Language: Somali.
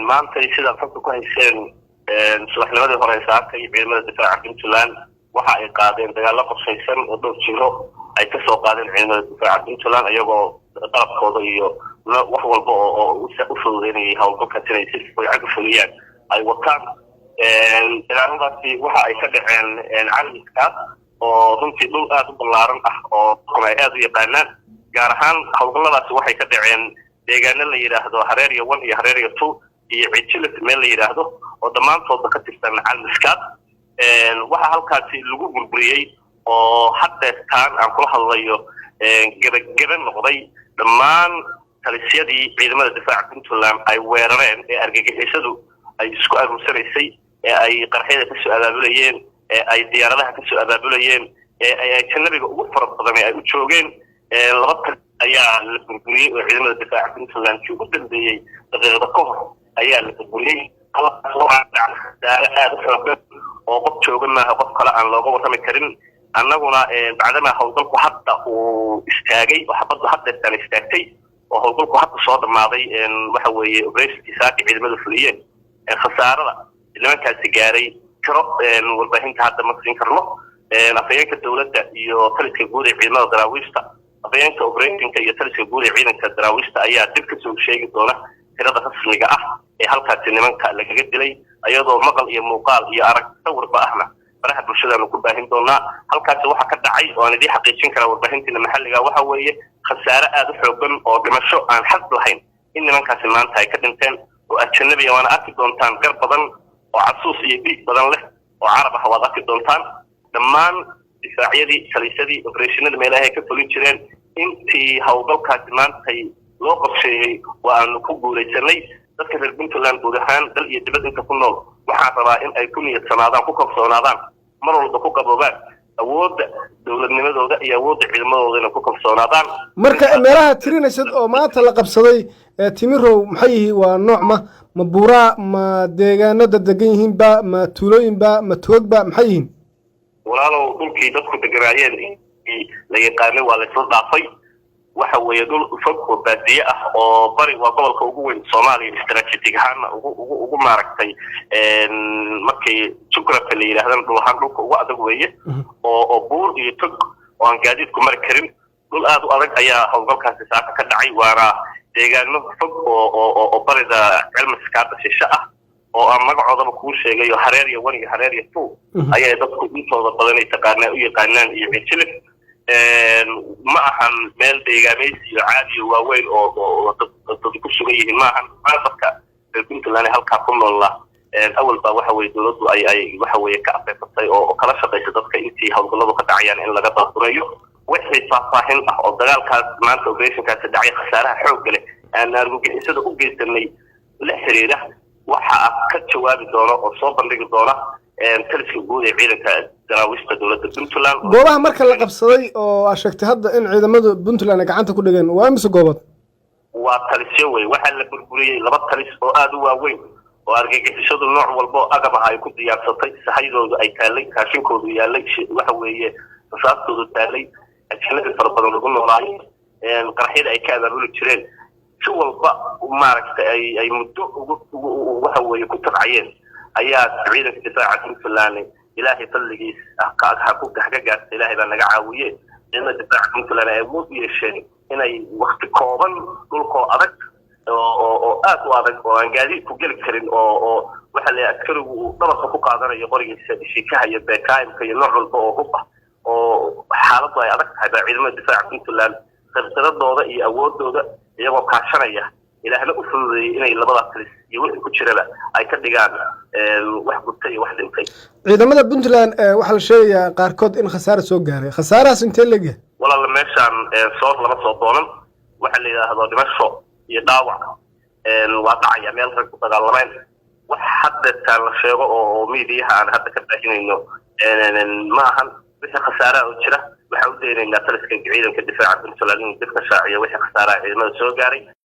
maanta sida xogta ku hayseen subaxnimadii hore saaka iyo ciidamada difaaca Puntland waxa ay qaadeen dagaalo qorshaysan oo dhowr jiro ay ka soo qaadeen ciidamada difaaca Puntland ayagoo qalabkooda iyo wax walba oo u fududeynayay hawlgalka inay si fiican u fuliyaan ay wataan dagaaladaasi waxa ay ka dhaceen caalamiska oo runtii dhul aad u ballaaran ah oo ay aad u yaqaanaan gaar ahaan hawlgalladaasi waxay ka dhaceen deegaano la yiraahdo Hareeriya 1 iyo Hareeriya 2 iyo Cijilis meel la yiraahdo oo dhamaantood ka tirsan caalamiska waxa halkaasi lagu burburiyay oo hadda aan kula hadlayo gabagaba noqday dhammaan talisyadii ciidamada difaaca Puntland ay weerareen ee argagixisadu ay isku aruursanaysay ee ay qarxiyada ka soo abaabulayeen ee ay diyaaradaha ka soo abaabulayeen ee ay janabiga ugu farabadan ay u joogeen laba ayaa la burburiyay oo ciidamada difaaca Puntland ku ugu dambeeyay daqiiqado ka hor ayaa la burburiyay oo qof joogan maaha qof kale aan looga warrami karin annaguna bacdama hawlgalku hadda uu istaagay oo xabaddu hadda istaagtay oo hawlgalku hadda soo dhamaaday waxa weeye operation saaki ciidamada fuliyeen khasaarada nimankaasi gaaray tiro warbaahinta hadda ma siin karno afayeenka dawladda iyo taliska guud ee ciidamada daraawiishta afayeenka operationka iyo taliska guud ee ciidanka daraawiishta ayaa dib ka soo sheegi doona tirada rasmiga ah ee halkaasi nimanka lagaga dilay ayadoo maqal iyo muuqaal iyo arag sawirba ahna baraha bulshada ku baahin doona halkaasi waxa ka dhacay oo aan idin xaqiijin kara warbaahinta maxalliga waxa weeye khasaare aad u xooggan oo dhimasho aan xad lahayn in nimankaasi maanta ay ka dhinteen oo ajnabi waana arki doontaan gar badan oo casuus iyo dhiig badan leh oo carab ah waad arki doontaan dhammaan difaacyadii talisadii operationada meelaha ay ka fulin jireen intii hawlgalkaasi maanta loo qorsheeyay waanu ku guuleysanay dadka reer Puntland guud ahaan dal iyo dibadda inta ku nool waxaan rabaa in ay ku niyadsanaadaan ku kalsoonaadaan mar walba ku qaboobaan awoodda dawladnimadooda iyo awoodda ciidamadooda inay ku kalsoonaadaan marka meelaha tirinaysad oo maanta la qabsaday timirow maxay yihiin waa nooc ma buura ma deegaano degan yihiin ba ma tuulooyin ba ma toog ba maxay yihiin walaalow dhulkii dadku deganaayeen la yaqaanay waa la soo dhaafay waxa weeye dhul fog oo baadiye ah oo bari waa gobolka ugu weyn Soomaaliya istaraatiiji ahaan ugu maaragtay markii jugrafka la yiraahdo dhulka ugu adag weeye oo buur iyo tog oo aan gaadiidku mari karin dhul aad u adag ayaa hawlgalkaasi saaka ka dhacay waana deegaano fog oo barida cilmiska shisha ah oo aan magacoodaba ku sheegayo Hareeriya 1 iyo Hareeriya 2 ayaa dadku intooda badan ay taqaanaan u yaqaanaan iyo Cijilis ma ahan meel deegaameysi iyo caadi waaweyn oo dad ku sugan yihiin ma ahan dadka Puntland halka ku nool awalba waxa weeye dawladdu ay waxa weeye ka afeeftay oo kala shaqeysa dadka intii hawlgalladu ka dhacayaan in laga dalbanayo wixii faahfaahin ah oo dagaalkaas maanta operationkaasi dhacay khasaaraha xoog leh aan argagixisada u geysanay la xiriira waxa ka jawaabi doona oo soo bandhigi doona taliska guud ee ciidanka daraawiishta dawladda Puntland goobaha marka la qabsaday oo sheegtay hadda in ciidamada Puntland ay gacanta ku dhigeen waa mise goobad waa talisyo way waxa la burburiyay laba talis oo aad u waaweyn oo argagixisadu nooc walba agab ah ay ku diyaarsatay saxaydoodu ay taalay kaashinkoodu yaalay waxa weeye rasaastoodu taalay ajnabi farabadan lagu noolaay qarxiyada ay ka abaabuli jireen si walba maaragtay ay muddo waxa weeye ku tabcayeen ayaa ciidanka difaaca Puntland ilaahay fadligiis ka gaartay ilaahay baa naga caawiyay ciidamada difaaca Puntland ay awood u yeesheen inay waqti kooban dhulkoo adag oo aad u adag oo aan gaadiid ku geli karin oo waxa la askarigu dhabarka ku qaadanayo qorigiisa shikaha iyo beekaymka iyo nooc walba oo hub ah oo xaaladdu ay adag tahay ciidamada difaaca Puntland khibradooda iyo awoodooda iyagoo kaashanaya ilaahna u fududeeyay inay labada talis iyo wixii ku jiraba ay ka dhigaan wax gubtay iyo wax dhintay ciidamada Puntland waxa la sheegayaa qaarkood in khasaare soo gaaray khasaarahaas intee leeyahay walaal meeshan soo lama soo doonan waxa la yiraahdo dhimasho iyo dhaawac waa dhacaya meel rag ku dagaalameen wax hadda la sheego oo miidiyaha aan hadda ka baahinayno ma ahan wixii khasaare oo jira waxa u deenaynaa taliska ciidanka difaaca Puntland in dadka shaaciyo wixii khasaare ciidamada soo gaaray